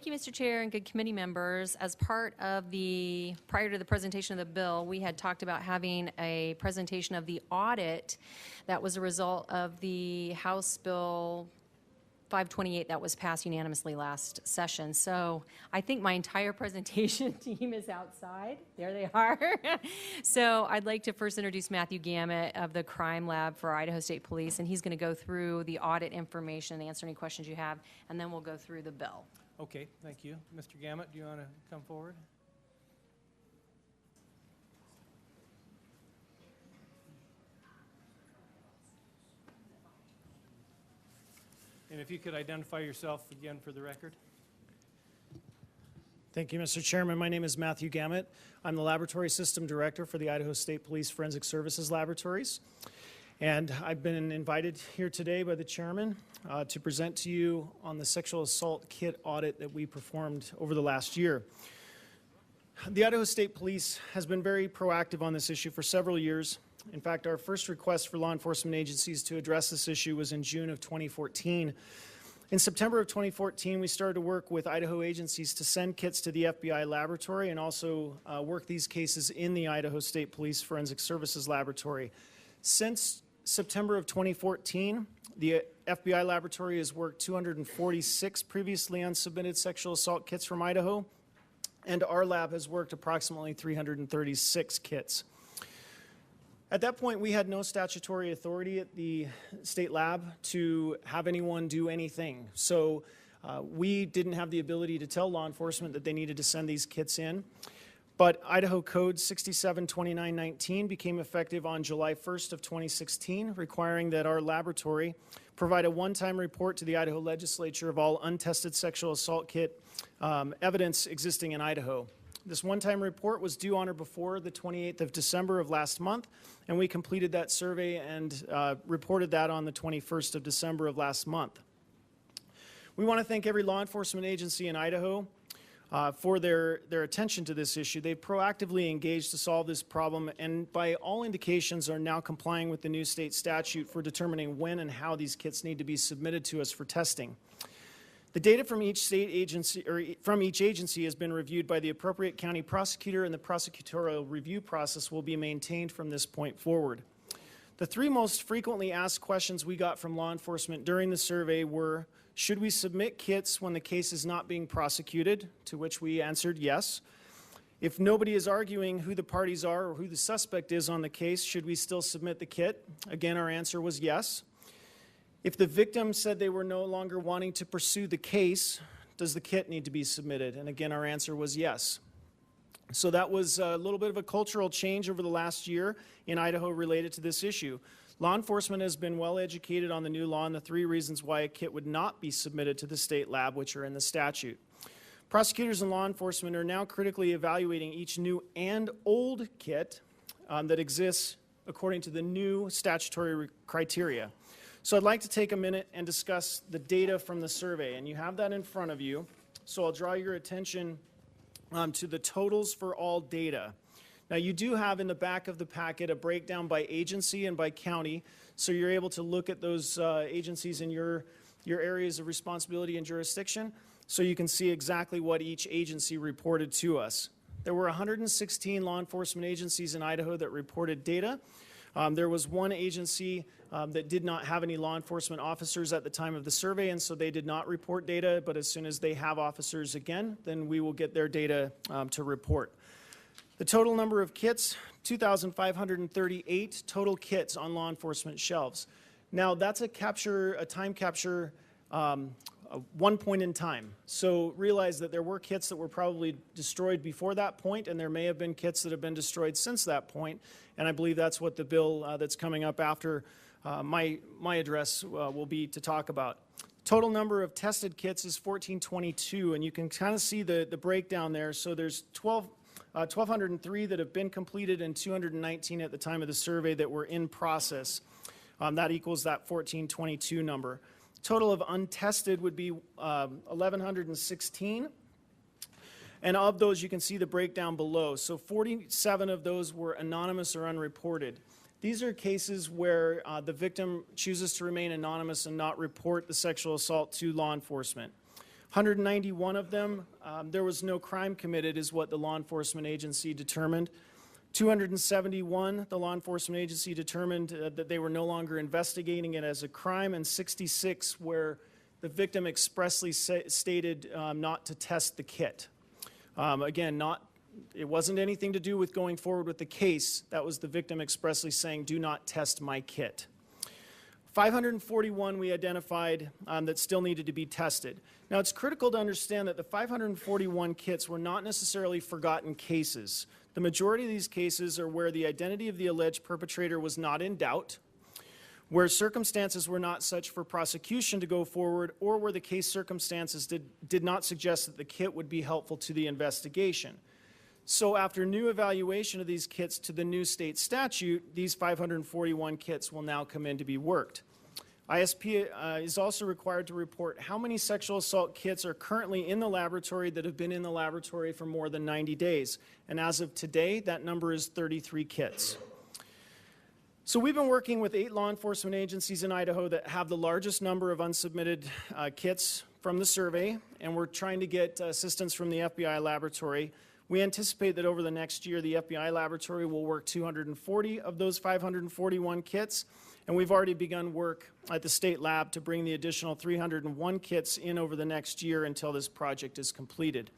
Thank you, Mr. Chair, and good committee members. As part of prior to the presentation of the bill, we had talked about having a presentation of the audit that was a result of the House Bill 528 that was passed unanimously last session. So I think my entire presentation team is outside. There they are. So I'd like to first introduce Matthew Gamete of the Crime Lab for Idaho State Police, and he's going to go through the audit information, answer any questions you have, and then we'll go through the bill. Okay, thank you. Mr. Gamete, do you want to come forward? And if you could identify yourself again for the record. Thank you, Mr. Chairman. My name is Matthew Gamete. I'm the Laboratory System Director for the Idaho State Police Forensic Services Laboratories. And I've been invited here today by the Chairman to present to you on the sexual assault kit audit that we performed over the last year. The Idaho State Police has been very proactive on this issue for several years. In fact, our first request for law enforcement agencies to address this issue was in June of 2014. In September of 2014, we started to work with Idaho agencies to send kits to the FBI laboratory and also work these cases in the Idaho State Police Forensic Services Laboratory. Since September of 2014, the FBI laboratory has worked 246 previously unsubmitted sexual assault kits from Idaho, and our lab has worked approximately 336 kits. At that point, we had no statutory authority at the state lab to have anyone do anything. So we didn't have the ability to tell law enforcement that they needed to send these kits in. But Idaho Code 672919 became effective on July 1st of 2016, requiring that our laboratory provide a one-time report to the Idaho legislature of all untested sexual assault kit evidence existing in Idaho. This one-time report was due on or before the 28th of December of last month, and we completed that survey and reported that on the 21st of December of last month. We want to thank every law enforcement agency in Idaho for their attention to this issue. They've proactively engaged to solve this problem and by all indications are now complying with the new state statute for determining when and how these kits need to be submitted to us for testing. The data from each state agency or from each agency has been reviewed by the appropriate county prosecutor, and the prosecutorial review process will be maintained from this point forward. The three most frequently asked questions we got from law enforcement during the survey were, should we submit kits when the case is not being prosecuted? To which we answered yes. If nobody is arguing who the parties are or who the suspect is on the case, should we still submit the kit? Again, our answer was yes. If the victim said they were no longer wanting to pursue the case, does the kit need to be submitted? And again, our answer was yes. So that was a little bit of a cultural change over the last year in Idaho related to this issue. Law enforcement has been well educated on the new law and the three reasons why a kit would not be submitted to the state lab, which are in the statute. Prosecutors and law enforcement are now critically evaluating each new and old kit that exists according to the new statutory criteria. So I'd like to take a minute and discuss the data from the survey, and you have that in front of you. So I'll draw your attention to the totals for all data. Now you do have in the back of the packet a breakdown by agency and by county, so you're able to look at those agencies in your areas of responsibility and jurisdiction, so you can see exactly what each agency reported to us. There were 116 law enforcement agencies in Idaho that reported data. There was one agency that did not have any law enforcement officers at the time of the survey, and so they did not report data, but as soon as they have officers again, then we will get their data to report. The total number of kits, 2,538 total kits on law enforcement shelves. Now that's a time capture, one point in time. So realize that there were kits that were probably destroyed before that point, and there may have been kits that have been destroyed since that point, and I believe that's what the bill that's coming up after my address will be to talk about. Total number of tested kits is 1,422, and you can kind of see the breakdown there. So there's 1,203 that have been completed and 219 at the time of the survey that were in process. That equals that 1,422 number. Total of untested would be 1,116. And of those, you can see the breakdown below. So 47 of those were anonymous or unreported. These are cases where the victim chooses to remain anonymous and not report the sexual assault to law enforcement. 191 of them, there was no crime committed, is what the law enforcement agency determined. 271, the law enforcement agency determined that they were no longer investigating it as a crime, and 66 where the victim expressly stated not to test the kit. Again, it wasn't anything to do with going forward with the case. That was the victim expressly saying, do not test my kit. 541 we identified that still needed to be tested. Now, it's critical to understand that the 541 kits were not necessarily forgotten cases. The majority of these cases are where the identity of the alleged perpetrator was not in doubt, where circumstances were not such for prosecution to go forward, or where the case circumstances did not suggest that the kit would be helpful to the investigation. So after new evaluation of these kits to the new state statute, these 541 kits will now come in to be worked. ISP is also required to report how many sexual assault kits are currently in the laboratory that have been in the laboratory for more than 90 days. And as of today, that number is 33 kits. So we've been working with 8 law enforcement agencies in Idaho that have the largest number of unsubmitted kits from the survey, and we're trying to get assistance from the FBI laboratory. We anticipate that over the next year, the FBI laboratory will work 240 of those 541 kits, and we've already begun work at the state lab to bring the additional 301 kits in over the next year until this project is completed.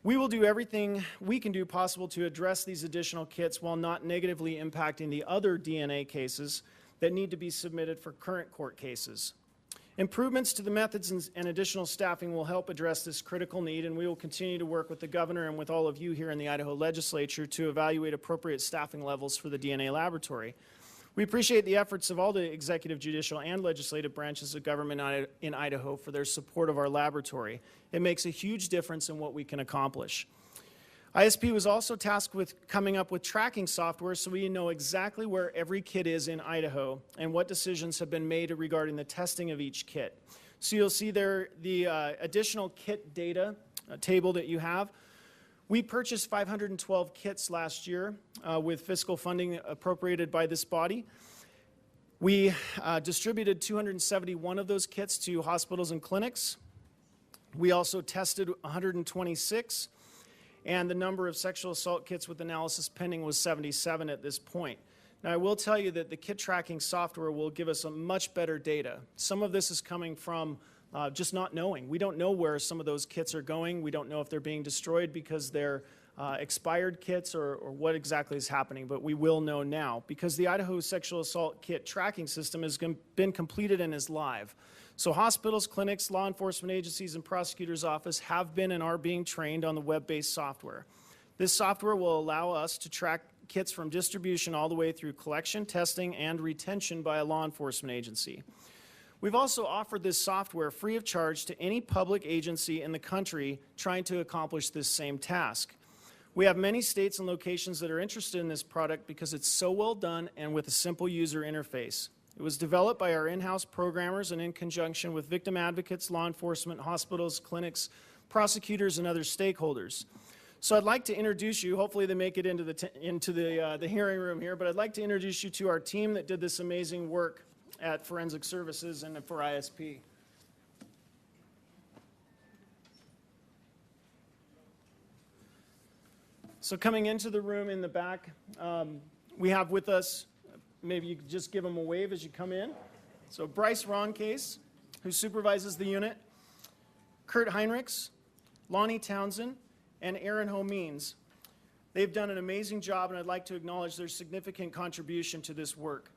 We will do everything we can do possible to address these additional kits while not negatively impacting the other DNA cases that need to be submitted for current court cases. Improvements to the methods and additional staffing will help address this critical need, and we will continue to work with the governor and with all of you here in the Idaho legislature to evaluate appropriate staffing levels for the DNA laboratory. We appreciate the efforts of all the executive, judicial, and legislative branches of government in Idaho for their support of our laboratory. It makes a huge difference in what we can accomplish. ISP was also tasked with coming up with tracking software so we know exactly where every kit is in Idaho and what decisions have been made regarding the testing of each kit. So you'll see there the additional kit data table that you have. We purchased 512 kits last year with fiscal funding appropriated by this body. We distributed 271 of those kits to hospitals and clinics. We also tested 126. And the number of sexual assault kits with analysis pending was 77 at this point. Now, I will tell you that the kit tracking software will give us a much better data. Some of this is coming from just not knowing. We don't know where some of those kits are going. We don't know if they're being destroyed because they're expired kits or what exactly is happening, but we will know now because the Idaho Sexual Assault Kit Tracking System has been completed and is live. So hospitals, clinics, law enforcement agencies, and prosecutors' office have been and are being trained on the web-based software. This software will allow us to track kits from distribution all the way through collection, testing, and retention by a law enforcement agency. We've also offered this software free of charge to any public agency in the country trying to accomplish this same task. We have many states and locations that are interested in this product because it's so well done and with a simple user interface. It was developed by our in-house programmers and in conjunction with victim advocates, law enforcement, hospitals, clinics, prosecutors, and other stakeholders. So I'd like to introduce you, hopefully they make it into the hearing room here, but I'd like to introduce you to our team that did this amazing work at Forensic Services and for ISP. So coming into the room in the back, we have with us, maybe you could just give them a wave as you come in. So Bryce Roncase, who supervises the unit, Kurt Heinrichs, Lonnie Townsend, and Aaron Homines. They've done an amazing job, and I'd like to acknowledge their significant contribution to this work.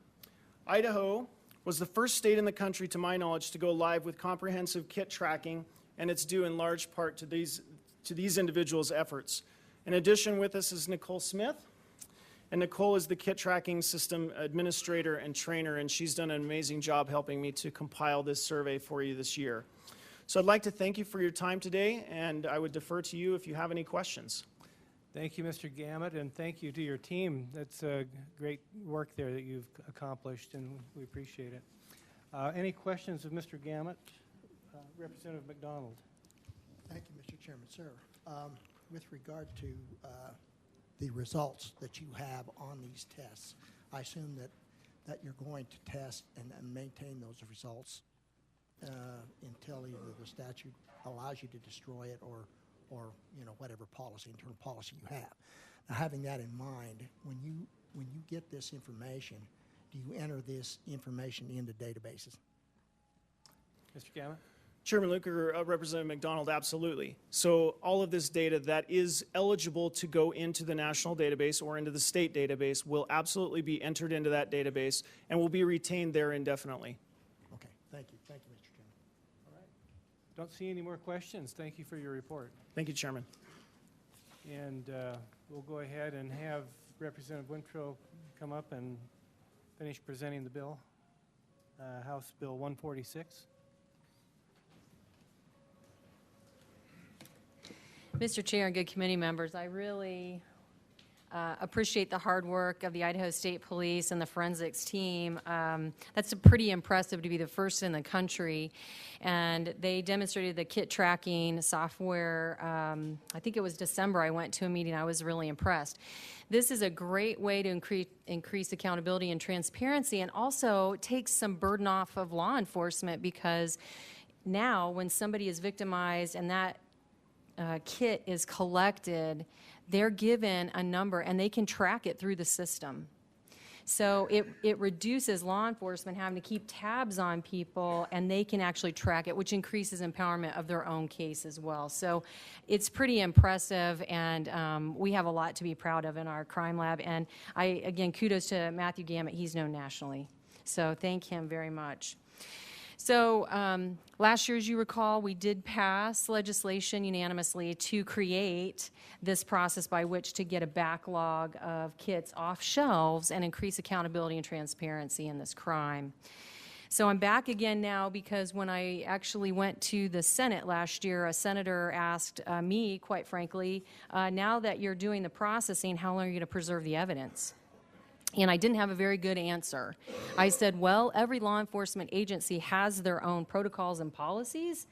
Idaho was the first state in the country, to my knowledge, to go live with comprehensive kit tracking, and it's due in large part to these individuals' efforts. In addition, with us is Nicole Smith, and Nicole is the kit tracking system administrator and trainer, and she's done an amazing job helping me to compile this survey for you this year. So I'd like to thank you for your time today, and I would defer to you if you have any questions. Thank you, Mr. Gamete, and thank you to your team. That's great work there that you've accomplished, and we appreciate it. Any questions of Mr. Gamete? Representative McDonald. Thank you, Mr. Chairman. Sir, with regard to the results that you have on these tests, I assume that you're going to test and maintain those results until either the statute allows you to destroy it or whatever internal policy you have. Now, having that in mind, when you get this information, do you enter this information into databases? Mr. Gamete? Chairman Luker, Representative McDonald, absolutely. So all of this data that is eligible to go into the national database or into the state database will absolutely be entered into that database and will be retained there indefinitely. Okay, thank you. Thank you, Mr. Chairman. All right. Don't see any more questions. Thank you for your report. Thank you, Chairman. And we'll go ahead and have Representative Wintrow come up and finish presenting the bill, House Bill 146. Mr. Chair and good committee members, I really appreciate the hard work of the Idaho State Police and the forensics team. That's pretty impressive to be the first in the country. And they demonstrated the kit tracking software. I think it was December I went to a meeting. I was really impressed. This is a great way to increase accountability and transparency, and also takes some burden off of law enforcement, because now when somebody is victimized and that kit is collected, they're given a number and they can track it through the system. So it reduces law enforcement having to keep tabs on people, and they can actually track it, which increases empowerment of their own case as well. So it's pretty impressive, and we have a lot to be proud of in our crime lab. And again, kudos to Matthew Gamete. He's known nationally. So thank him very much. So last year, as you recall, we did pass legislation unanimously to create this process by which to get a backlog of kits off shelves and increase accountability and transparency in this crime. So I'm back again now because when I actually went to the Senate last year, a senator asked me, quite frankly, now that you're doing the processing, how long are you going to preserve the evidence? And I didn't have a very good answer. I said, well, every law enforcement agency has their own protocols and policies.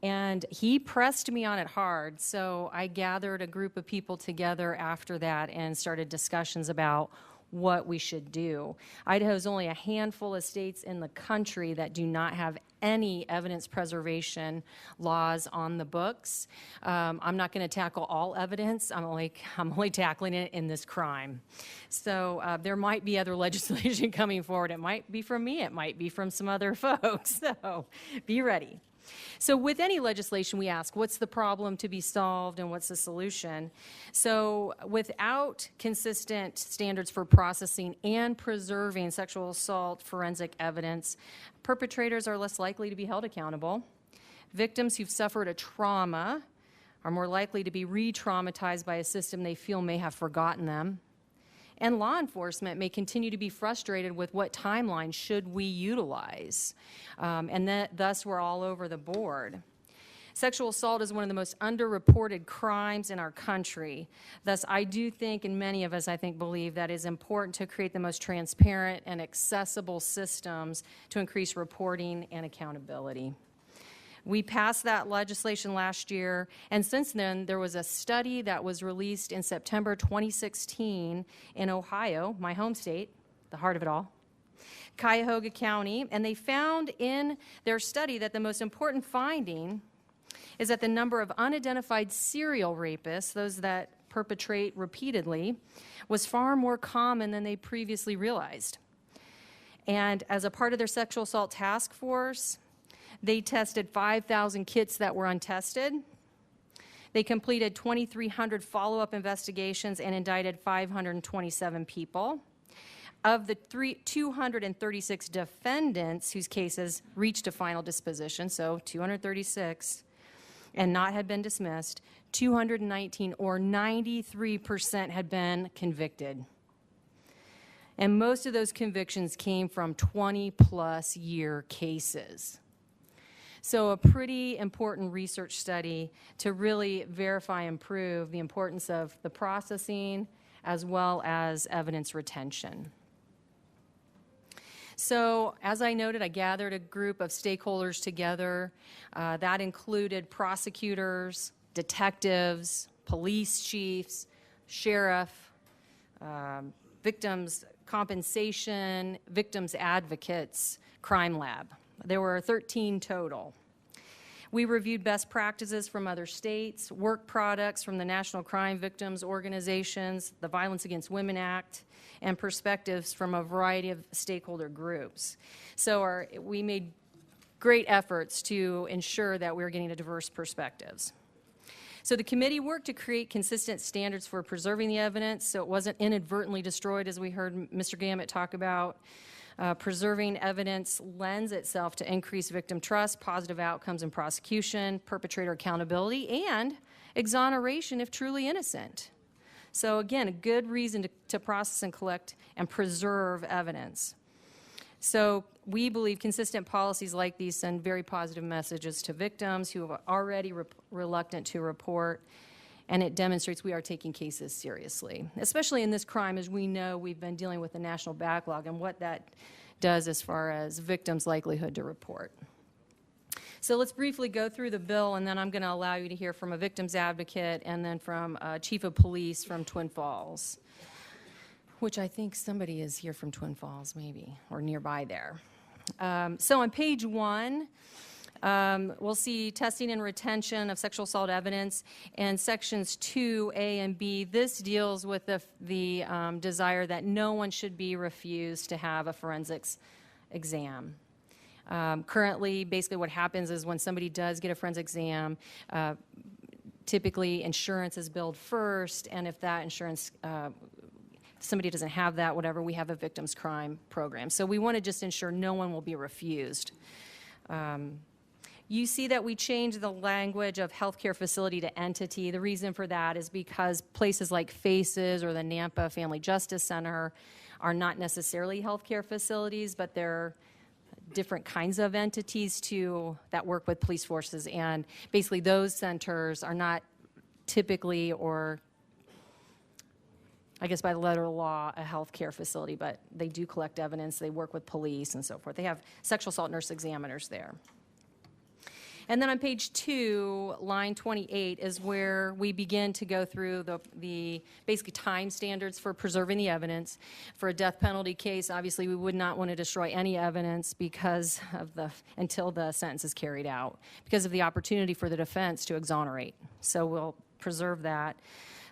And he pressed me on it hard. So I gathered a group of people together after that and started discussions about what we should do. Idaho's only a handful of states in the country that do not have any evidence preservation laws on the books. I'm not going to tackle all evidence. I'm only tackling it in this crime. So there might be other legislation coming forward. It might be from me. It might be from some other folks. So be ready. So with any legislation, we ask, what's the problem to be solved and what's the solution? So without consistent standards for processing and preserving sexual assault forensic evidence, perpetrators are less likely to be held accountable. Victims who've suffered a trauma are more likely to be re-traumatized by a system they feel may have forgotten them. And law enforcement may continue to be frustrated with what timeline should we utilize. And thus we're all over the board. Sexual assault is one of the most underreported crimes in our country. Thus, I do think, and many of us, I think, believe that it is important to create the most transparent and accessible systems to increase reporting and accountability. We passed that legislation last year, and since then, there was a study that was released in September 2016 in Ohio, my home state, the heart of it all, Cuyahoga County, and they found in their study that the most important finding is that the number of unidentified serial rapists, those that perpetrate repeatedly, was far more common than they previously realized. And as a part of their sexual assault task force, they tested 5,000 kits that were untested. They completed 2,300 follow-up investigations and indicted 527 people. Of the 236 defendants whose cases reached a final disposition, so 236, and not had been dismissed, 219 or 93% had been convicted. And most of those convictions came from 20-plus year cases. So a pretty important research study to really verify and prove the importance of the processing as well as evidence retention. So as I noted, I gathered a group of stakeholders together. That included prosecutors, detectives, police chiefs, sheriff, victims compensation, victims advocates, crime lab. There were 13 total. We reviewed best practices from other states, work products from the National Crime Victims Organizations, the Violence Against Women Act, and perspectives from a variety of stakeholder groups. So we made great efforts to ensure that we were getting a diverse perspectives. So the committee worked to create consistent standards for preserving the evidence so it wasn't inadvertently destroyed, as we heard Mr. Gamete talk about. Preserving evidence lends itself to increased victim trust, positive outcomes in prosecution, perpetrator accountability, and exoneration if truly innocent. So again, a good reason to process and collect and preserve evidence. So we believe consistent policies like these send very positive messages to victims who are already reluctant to report, and it demonstrates we are taking cases seriously, especially in this crime, as we know we've been dealing with the national backlog and what that does as far as victims' likelihood to report. So let's briefly go through the bill, and then I'm going to allow you to hear from a victim's advocate and then from Chief of Police from Twin Falls, which I think somebody is here from Twin Falls maybe, or nearby there. So on page 1, we'll see testing and retention of sexual assault evidence, and sections 2A and B. This deals with the desire that no one should be refused to have a forensics exam. Currently, basically what happens is when somebody does get a forensic exam, typically insurance is billed first, and if that insurance somebody doesn't have that, whatever, we have a victim's crime program. So we want to just ensure no one will be refused. You see that we changed the language of healthcare facility to entity. The reason for that is because places like FACES or the Nampa Family Justice Center are not necessarily healthcare facilities, but they're different kinds of entities that work with police forces. And basically those centers are not typically, or I guess by the letter of the law, a healthcare facility, but they do collect evidence, they work with police and so forth. They have sexual assault nurse examiners there. And then on page 2, line 28 is where we begin to go through the basically time standards for preserving the evidence. For a death penalty case, obviously we would not want to destroy any evidence until the sentence is carried out, because of the opportunity for the defense to exonerate. So we'll preserve that.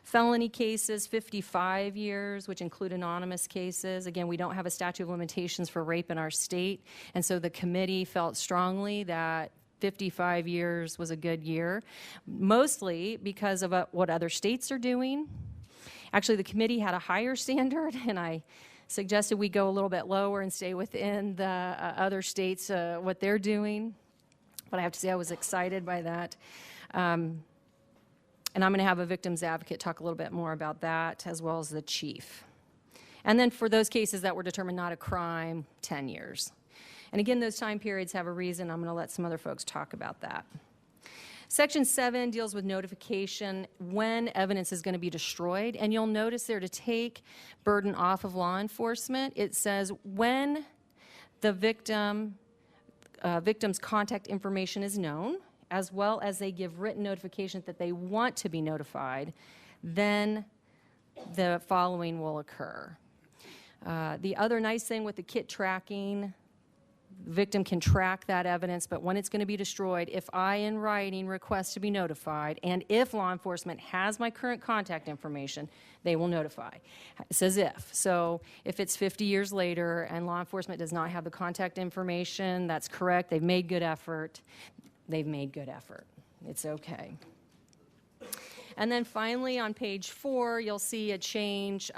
Felony cases, 55 years, which include anonymous cases. Again, we don't have a statute of limitations for rape in our state, and so the committee felt strongly that 55 years was a good year, mostly because of what other states are doing. Actually, the committee had a higher standard, and I suggested we go a little bit lower and stay within the other states, what they're doing. But I have to say I was excited by that. And I'm going to have a victim's advocate talk a little bit more about that, as well as the chief. And then for those cases that were determined not a crime, 10 years. And again, those time periods have a reason. I'm going to let some other folks talk about that. Section 7 deals with notification when evidence is going to be destroyed. And you'll notice there, to take burden off of law enforcement, it says when the victim's contact information is known, as well as they give written notification that they want to be notified, then the following will occur. The other nice thing with the kit tracking, the victim can track that evidence, but when it's going to be destroyed, if I, in writing, request to be notified, and if law enforcement has my current contact information, they will notify. It says if. So if it's 50 years later and law enforcement does not have the contact information, that's correct. They've made good effort. They've made good effort. It's okay. And then finally, on page 4, you'll see a change.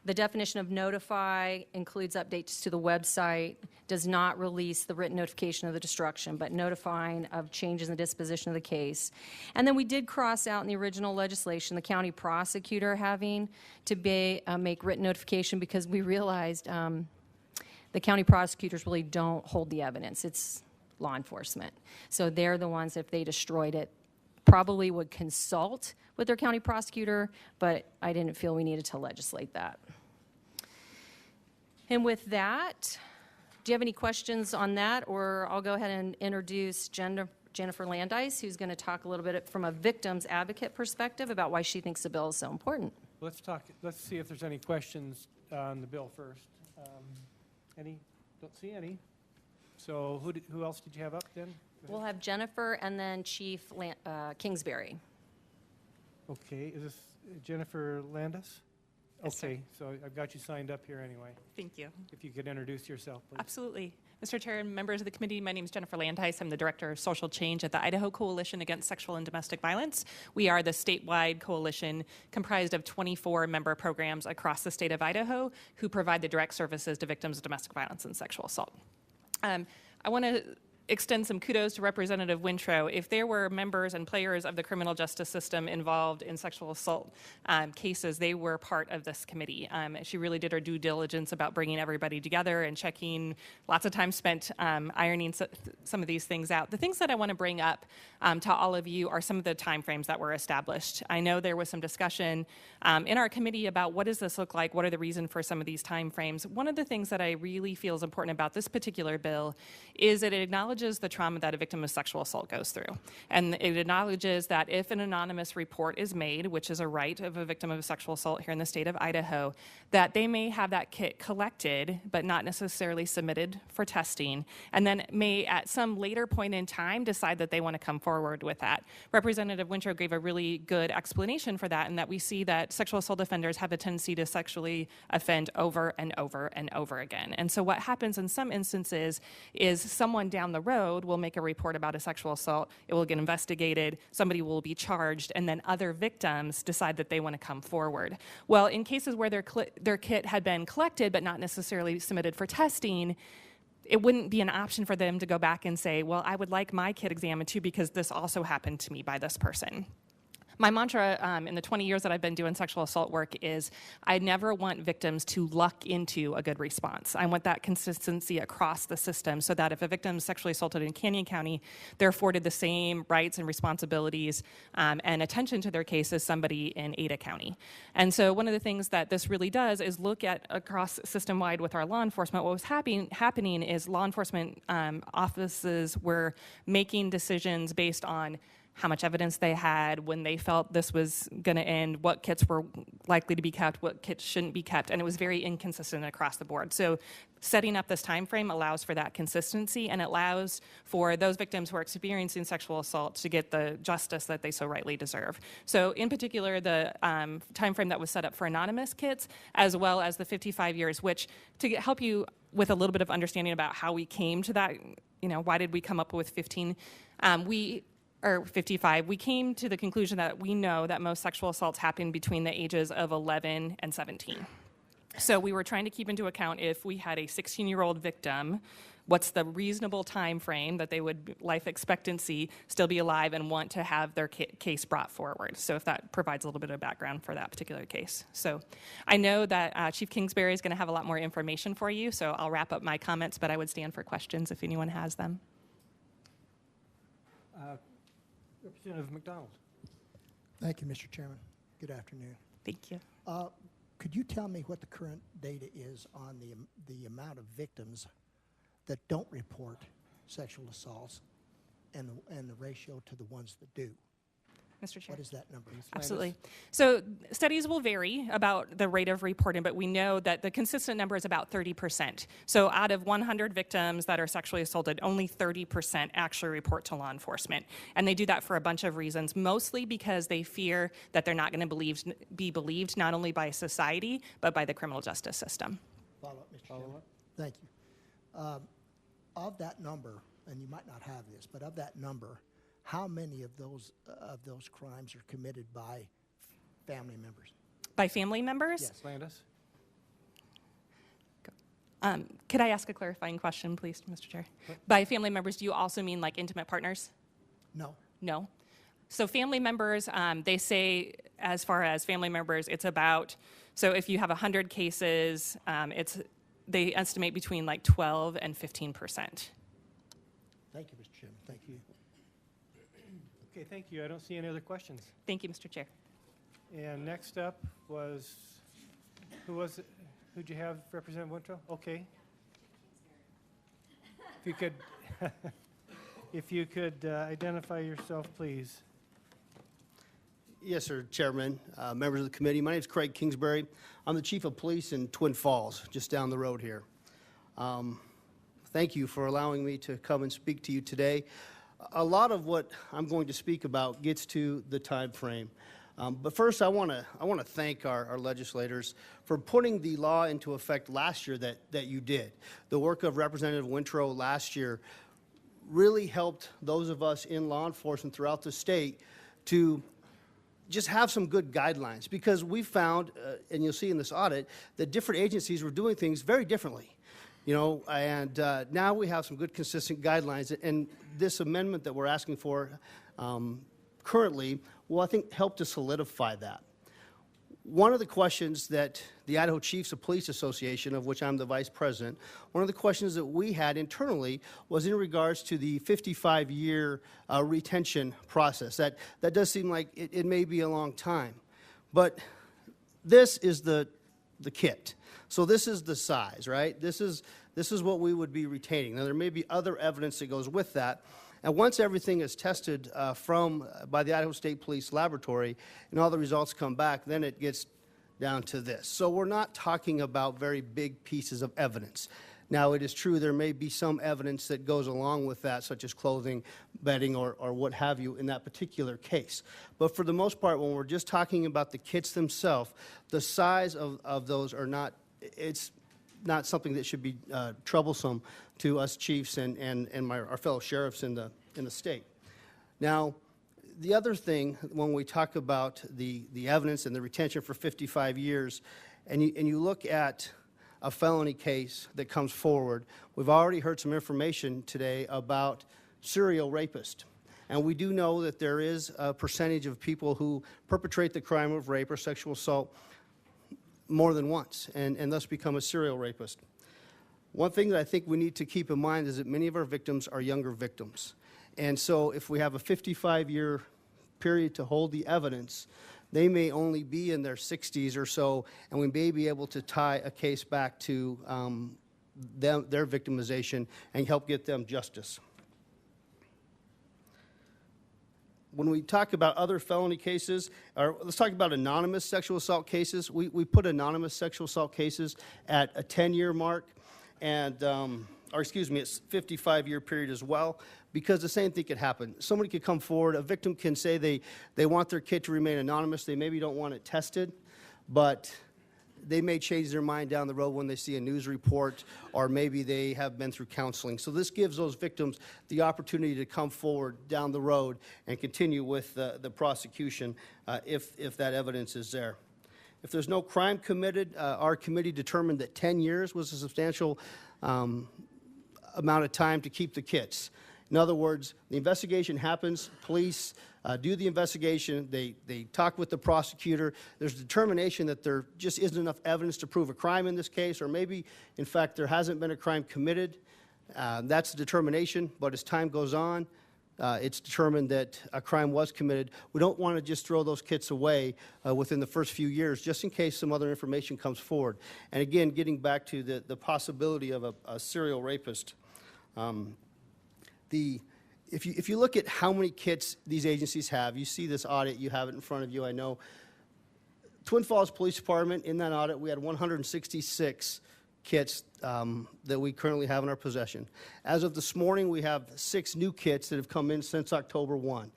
The definition of notify includes updates to the website, does not release the written notification of the destruction, but notifying of changes in the disposition of the case. And then we did cross out in the original legislation the county prosecutor having to make written notification, because we realized the county prosecutors really don't hold the evidence. It's law enforcement. So they're the ones, if they destroyed it, probably would consult with their county prosecutor, but I didn't feel we needed to legislate that. And with that, do you have any questions on that? Or I'll go ahead and introduce Jennifer Landice, who's going to talk a little bit from a victim's advocate perspective about why she thinks the bill is so important. Let's see if there's any questions on the bill first. Any? Don't see any. So who else did you have up then? We'll have Jennifer and then Chief Kingsbury. Okay, is this Jennifer Landis? Yes, sir. Okay, so I've got you signed up here anyway. Thank you. If you could introduce yourself, please. Absolutely. Mr. Chair and members of the committee, my name is Jennifer Landis. I'm the Director of Social Change at the Idaho Coalition Against Sexual and Domestic Violence. We are the statewide coalition comprised of 24 member programs across the state of Idaho who provide the direct services to victims of domestic violence and sexual assault. I want to extend some kudos to Representative Wintrow. If there were members and players of the criminal justice system involved in sexual assault cases, they were part of this committee. She really did her due diligence about bringing everybody together and checking, lots of time spent ironing some of these things out. The things that I want to bring up to all of you are some of the timeframes that were established. I know there was some discussion in our committee about what does this look like, what are the reasons for some of these timeframes. One of the things that I really feel is important about this particular bill is that it acknowledges the trauma that a victim of sexual assault goes through. And it acknowledges that if an anonymous report is made, which is a right of a victim of sexual assault here in the state of Idaho, that they may have that kit collected, but not necessarily submitted for testing, and then may at some later point in time decide that they want to come forward with that. Representative Wintrow gave a really good explanation for that, in that we see that sexual assault offenders have a tendency to sexually offend over and over and over again. And so what happens in some instances is someone down the road will make a report about a sexual assault, it will get investigated, somebody will be charged, and then other victims decide that they want to come forward. Well, in cases where their kit had been collected but not necessarily submitted for testing, it wouldn't be an option for them to go back and say, well, I would like my kit examined too because this also happened to me by this person. My mantra in the 20 years that I've been doing sexual assault work is I never want victims to luck into a good response. I want that consistency across the system so that if a victim is sexually assaulted in Canyon County, they're afforded the same rights and responsibilities and attention to their case as somebody in Ada County. And so one of the things that this really does is look at across system-wide with our law enforcement. What was happening is law enforcement offices were making decisions based on how much evidence they had, when they felt this was going to end, what kits were likely to be kept, what kits shouldn't be kept, and it was very inconsistent across the board. So setting up this time frame allows for that consistency and allows for those victims who are experiencing sexual assault to get the justice that they so rightly deserve. So in particular, the time frame that was set up for anonymous kits, as well as the 55 years, which to help you with a little bit of understanding about how we came to that, why did we come up with 55, we came to the conclusion that we know that most sexual assaults happen between the ages of 11 and 17. So we were trying to keep into account if we had a 16-year-old victim, what's the reasonable time frame that they would, life expectancy, still be alive and want to have their case brought forward. So if that provides a little bit of background for that particular case. So I know that Chief Kingsbury is going to have a lot more information for you, so I'll wrap up my comments, but I would stand for questions if anyone has them. Representative McDonald. Thank you, Mr. Chairman. Good afternoon. Thank you. Could you tell me what the current data is on the amount of victims that don't report sexual assaults and the ratio to the ones that do? Mr. Chair. What is that number? Absolutely. So studies will vary about the rate of reporting, but we know that the consistent number is about 30%. So out of 100 victims that are sexually assaulted, only 30% actually report to law enforcement. And they do that for a bunch of reasons, mostly because they fear that they're not going to be believed not only by society, but by the criminal justice system. Follow up, Mr. Chairman. Thank you. Of that number, and you might not have this, but of that number, how many of those crimes are committed by family members? By family members? Yes. Landis? Could I ask a clarifying question, please, Mr. Chair? What? By family members, do you also mean like intimate partners? No. No. So family members, they say as far as family members, it's about, so if you have 100 cases, they estimate between like 12 and 15%. Thank you, Mr. Chairman. Thank you. Okay, thank you. I don't see any other questions. Thank you, Mr. Chair. And next up was, who was it? Who'd you have, Representative Wintrow? Okay. If you could identify yourself, please. Yes, sir, Chairman, members of the committee. My name is Craig Kingsbury. I'm the Chief of Police in Twin Falls, just down the road here. thank you for allowing me to come and speak to you today. A lot of what I'm going to speak about gets to the time frame. But first, I want to thank our legislators for putting the law into effect last year that you did. The work of Representative Wintrow last year really helped those of us in law enforcement throughout the state to just have some good guidelines, because we found, and you'll see in this audit, that different agencies were doing things very differently. And now we have some good consistent guidelines, and this amendment that we're asking for currently will, I think, help to solidify that. One of the questions that the Idaho Chiefs of Police Association, of which I'm the vice president, one of the questions that we had internally was in regards to the 55-year retention process. That does seem like it may be a long time, but this is the kit. So this is the size, right? This is what we would be retaining. Now, there may be other evidence that goes with that. And once everything is tested by the Idaho State Police Laboratory and all the results come back, then it gets down to this. So we're not talking about very big pieces of evidence. Now, it is true there may be some evidence that goes along with that, such as clothing, bedding, or what have you in that particular case. But for the most part, when we're just talking about the kits themselves, the size of those are not, it's not something that should be troublesome to us chiefs and our fellow sheriffs in the state. Now, the other thing, when we talk about the evidence and the retention for 55 years, and you look at a felony case that comes forward, we've already heard some information today about serial rapists. And we do know that there is a percentage of people who perpetrate the crime of rape or sexual assault more than once, and thus become a serial rapist. One thing that I think we need to keep in mind is that many of our victims are younger victims. And so if we have a 55-year period to hold the evidence, they may only be in their 60s or so, and we may be able to tie a case back to their victimization and help get them justice. When we talk about other felony cases, or let's talk about anonymous sexual assault cases. We put anonymous sexual assault cases at a 10-year mark, and, or excuse me, it's 55-year period as well, because the same thing could happen. Somebody could come forward, a victim can say they want their kid to remain anonymous, they maybe don't want it tested, but they may change their mind down the road when they see a news report, or maybe they have been through counseling. So this gives those victims the opportunity to come forward down the road and continue with the prosecution if that evidence is there. If there's no crime committed, our committee determined that 10 years was a substantial amount of time to keep the kits. In other words, the investigation happens, police do the investigation, they talk with the prosecutor, there's determination that there just isn't enough evidence to prove a crime in this case, or maybe, in fact, there hasn't been a crime committed. That's the determination, but as time goes on, it's determined that a crime was committed. We don't want to just throw those kits away within the first few years, just in case some other information comes forward. And again, getting back to the possibility of a serial rapist, if you look at how many kits these agencies have, you see this audit, you have it in front of you, I know. Twin Falls Police Department, in that audit, we had 166 kits that we currently have in our possession. As of this morning, we have 6 new kits that have come in since October 1.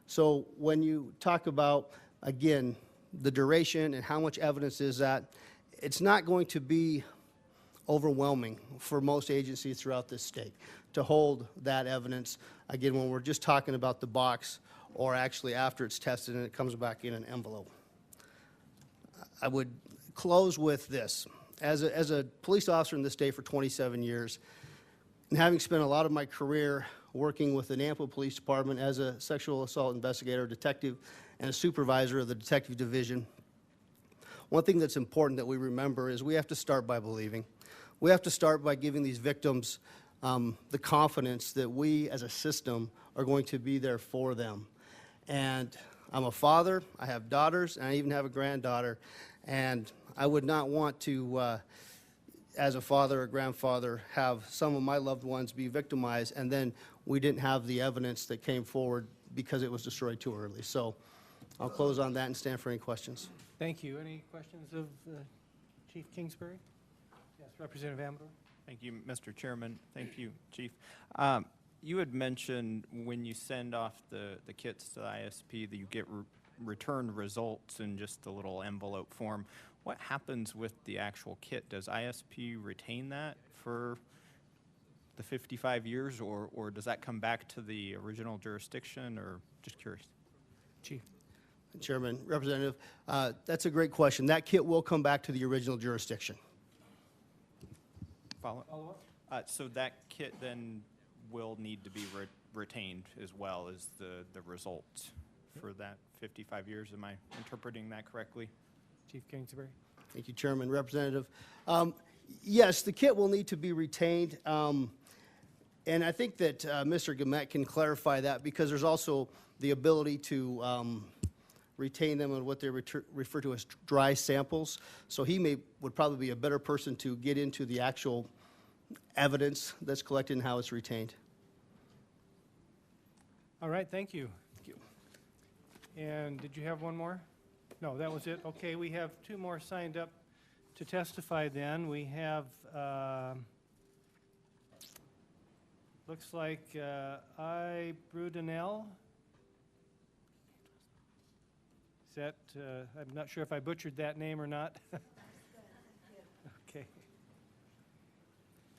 So when you talk about, again, the duration and how much evidence is that, it's not going to be overwhelming for most agencies throughout this state to hold that evidence, again, when we're just talking about the box or actually after it's tested and it comes back in an envelope. I would close with this. As a police officer in this state for 27 years, and having spent a lot of my career working with the Nampa Police Department as a sexual assault investigator, detective, and a supervisor of the detective division, one thing that's important that we remember is we have to start by believing. We have to start by giving these victims the confidence that we as a system are going to be there for them. And I'm a father, I have daughters, and I even have a granddaughter, and I would not want to, as a father or grandfather, have some of my loved ones be victimized, and then we didn't have the evidence that came forward because it was destroyed too early. So I'll close on that and stand for any questions. Thank you. Any questions of Chief Kingsbury? Yes, Representative Amador. Thank you, Mr. Chairman. Thank you, Chief. You had mentioned when you send off the kits to the ISP that you get returned results in just a little envelope form. What happens with the actual kit? Does ISP retain that for the 55 years, or does that come back to the original jurisdiction, or just curious? Chief. Chairman, Representative, that's a great question. That kit will come back to the original jurisdiction. Follow-up? So that kit then will need to be retained as well as the results for that 55 years. Am I interpreting that correctly? Chief Kingsbury. Thank you, Chairman. Representative. Yes, the kit will need to be retained. And I think that Mr. Gamete can clarify that, because there's also the ability to retain them in what they refer to as dry samples. So he would probably be a better person to get into the actual evidence that's collected and how it's retained. All right, thank you. And did you have one more? No, that was it. Okay, we have two more signed up to testify then. We have, looks like I. Brudenell. Is that, I'm not sure if I butchered that name or not. Okay.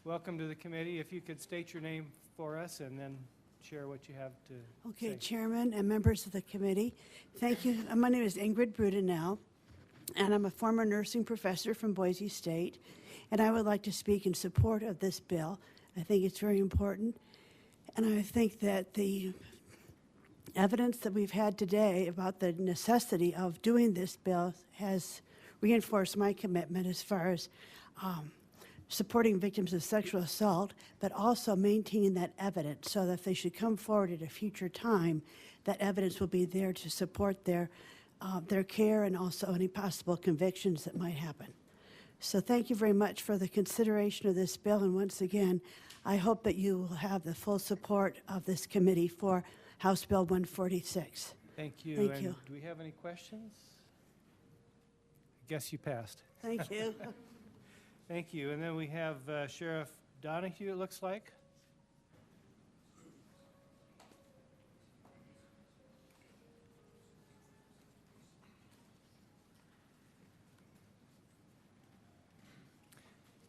Welcome to the committee. If you could state your name for us and then share what you have to Okay, say. Chairman and members of the committee, thank you. My name is Ingrid Brudenell, and I'm a former nursing professor from Boise State, and I would like to speak in support of this bill. I think it's very important, and I think that the evidence that we've had today about the necessity of doing this bill has reinforced my commitment as far as supporting victims of sexual assault, but also maintaining that evidence so that if they should come forward at a future time, that evidence will be there to support their care and also any possible convictions that might happen. So thank you very much for the consideration of this bill, and once again, I hope that you will have the full support of this committee for House Bill 146. Thank you. Thank And you. do we have any questions? I guess you passed. Thank you. Thank you. And then we have Sheriff Donahue, it looks like.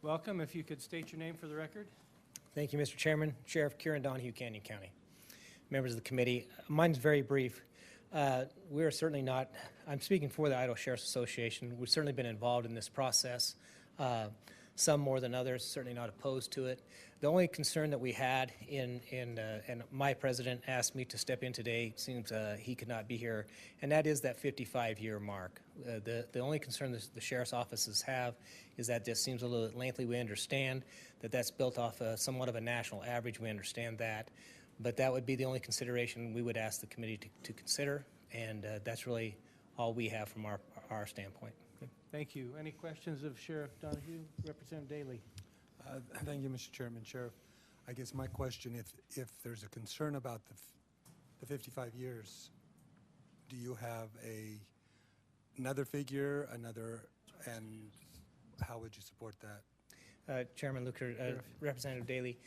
Welcome. If you could state your name for the record. Thank you, Mr. Chairman. Sheriff Kieran Donahue, Canyon County. Members of the committee, mine's very brief. We are certainly not, I'm speaking for the Idaho Sheriff's Association. We've certainly been involved in this process, some more than others, certainly not opposed to it. The only concern that we had and my president asked me to step in today, seems he could not be here, and that is that 55-year mark. The only concern the sheriff's offices have is that this seems a little bit lengthy. We understand that that's built off somewhat of a national average. We understand that. But that would be the only consideration we would ask the committee to consider, and that's really all we have from our standpoint. Okay. Thank you. Any questions of Sheriff Donahue? Representative Daley. Thank you, Mr. Chairman. Sheriff, I guess my question, if there's a concern about the 55 years, do you have another figure, and how would you support that? Chairman Luker, Representative Daley,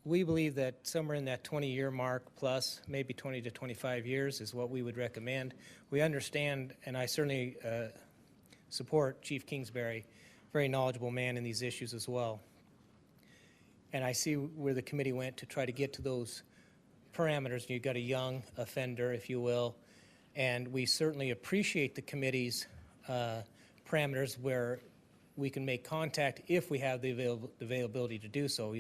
we believe that somewhere in that 20-year mark plus maybe 20 to 25 years is what we would recommend. We understand, and I certainly support Chief Kingsbury, very knowledgeable man in these issues as well. And I see where the committee went to try to get to those parameters. You've got a young offender, if you will, and we certainly appreciate the committee's parameters where we can make contact if we have the availability to do so,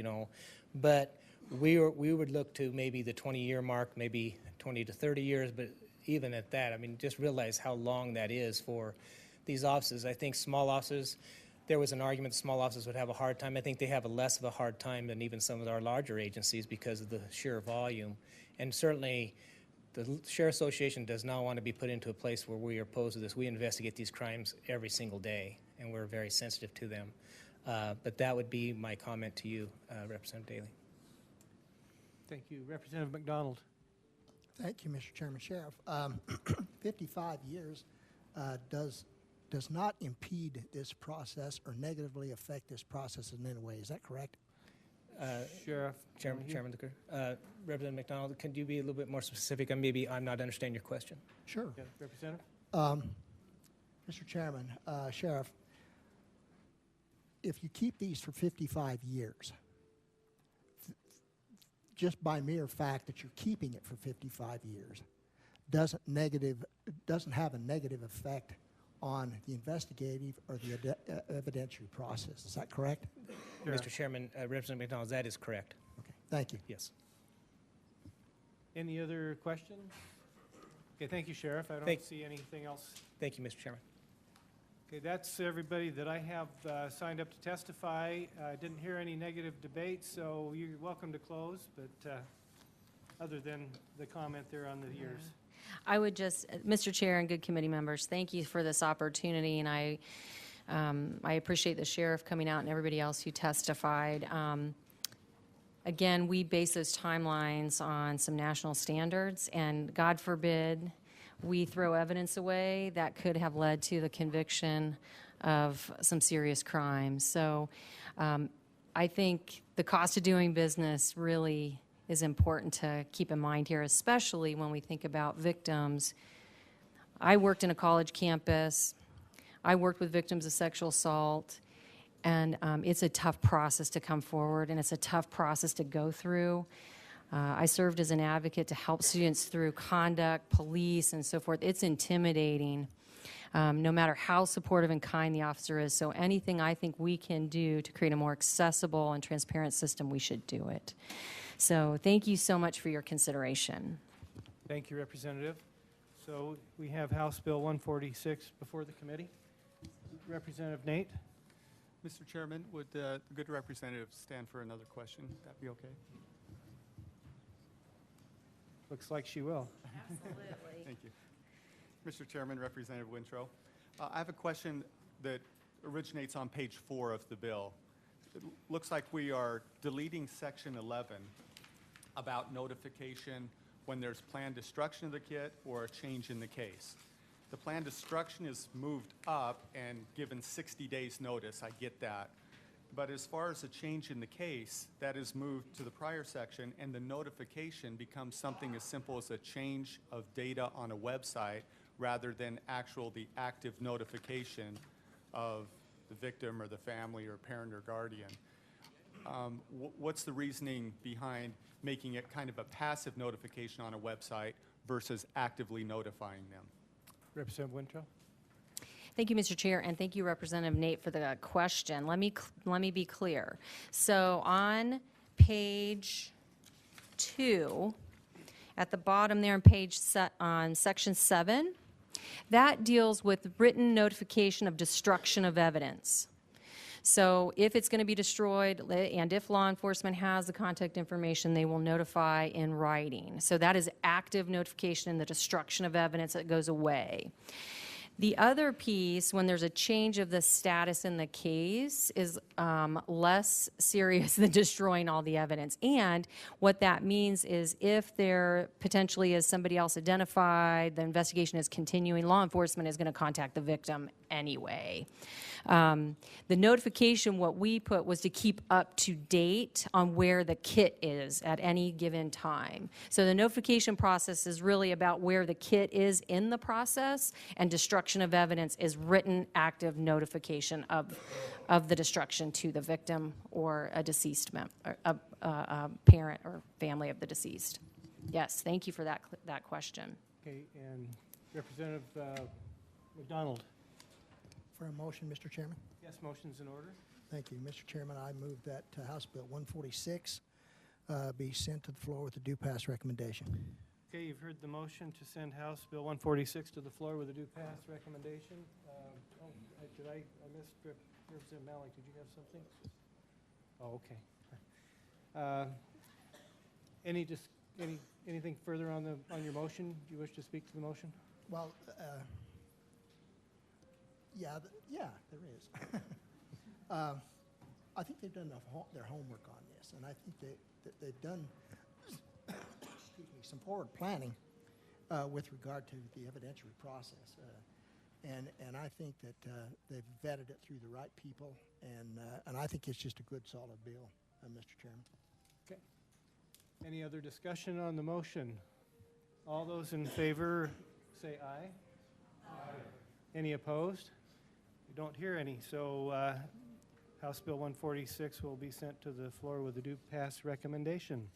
But we would look to maybe the 20-year mark, maybe 20 to 30 years, but even at that, just realize how long that is for these offices. I think small offices, there was an argument small offices would have a hard time. I think they have less of a hard time than even some of our larger agencies because of the sheer volume. And certainly, the Sheriff's Association does not want to be put into a place where we are opposed to this. We investigate these crimes every single day, and we're very sensitive to them. But that would be my comment to you, Representative Daley. Thank you. Representative McDonald. Thank you, Mr. Chairman. Sheriff, 55 years does does not impede this process or negatively affect this process in any way. Is that correct? Sheriff. Chairman Licker, Representative McDonald, could you be a little bit more specific? And maybe I'm not understanding your question. Sure. Yeah, Representative? Mr. Chairman, Sheriff, if you keep these for 55 years, just by mere fact that you're keeping it for 55 years, doesn't have a negative effect on the investigative or the evidentiary process. Is that correct? Sure. Mr. Chairman, Representative McDonald, that is correct. Okay, thank you. Yes. Any other questions? Okay, thank you, Sheriff. I don't see anything else. Thank you, Mr. Chairman. Okay, that's everybody that I have signed up to testify. I didn't hear any negative debate, so you're welcome to close, but other than the comment there on the years. I would just, Mr. Chair and good committee members, thank you for this opportunity, and I appreciate the sheriff coming out and everybody else who testified. Again, we base those timelines on some national standards, and God forbid we throw evidence away that could have led to the conviction of some serious crimes. So I think the cost of doing business really is important to keep in mind here, especially when we think about victims. I worked in a college campus. I worked with victims of sexual assault, and it's a tough process to come forward, and it's a tough process to go through. I served as an advocate to help students through conduct, police, and so forth. It's intimidating, no matter how supportive and kind the officer is. So anything I think we can do to create a more accessible and transparent system, we should do it. So thank you so much for your consideration. Thank you, Representative. So we have House Bill 146 before the committee. Representative Nate? Mr. Chairman, would the good representative stand for another question? Would that be okay? Looks like she will. Absolutely. Thank you. Mr. Chairman, Representative Wintrow, I have a question that originates on page 4 of the bill. It looks like we are deleting section 11 about notification when there's planned destruction of the kit or a change in the case. The planned destruction is moved up and given 60 days notice. I get that. But as far as a change in the case, that is moved to the prior section, and the notification becomes something as simple as a change of data on a website rather than the active notification of the victim or the family or parent or guardian. What's the reasoning behind making it kind of a passive notification on a website versus actively notifying them? Representative Wintrow? Thank you, Mr. Chair, and thank you, Representative Nate, for the question. Let me be clear. So on page 2, at the bottom there on section 7, that deals with written notification of destruction of evidence. So if it's going to be destroyed and if law enforcement has the contact information, they will notify in writing. So that is active notification in the destruction of evidence that goes away. The other piece, when there's a change of the status in the case, is less serious than destroying all the evidence. And what that means is if there potentially is somebody else identified, the investigation is continuing, law enforcement is going to contact the victim anyway. The notification, what we put was to keep up to date on where the kit is at any given time. So the notification process is really about where the kit is in the process, and destruction of evidence is written active notification of the destruction to the victim or a deceased a parent or family of the deceased. Yes, thank you for that question. Okay, and Representative McDonald? For a motion, Mr. Chairman? Yes, motion's in order. Thank you. Mr. Chairman, I move that House Bill 146 be sent to the floor with a due pass recommendation. Okay, you've heard the motion to send House Bill 146 to the floor with a due pass recommendation. I missed Representative Malik. Did you have something? Oh, okay. Anything further on your motion? Do you wish to speak to the motion? Well, yeah, there is. I think they've done their homework on this, and I think they've done excuse me, some forward planning with regard to the evidentiary process. And I think that they've vetted it through the right people, and I think it's just a good, solid bill, Mr. Chairman. Okay. Any other discussion on the motion? All those in favor say aye. Aye. Any opposed? We don't hear any, so House Bill 146 will be sent to the floor with a due pass recommendation.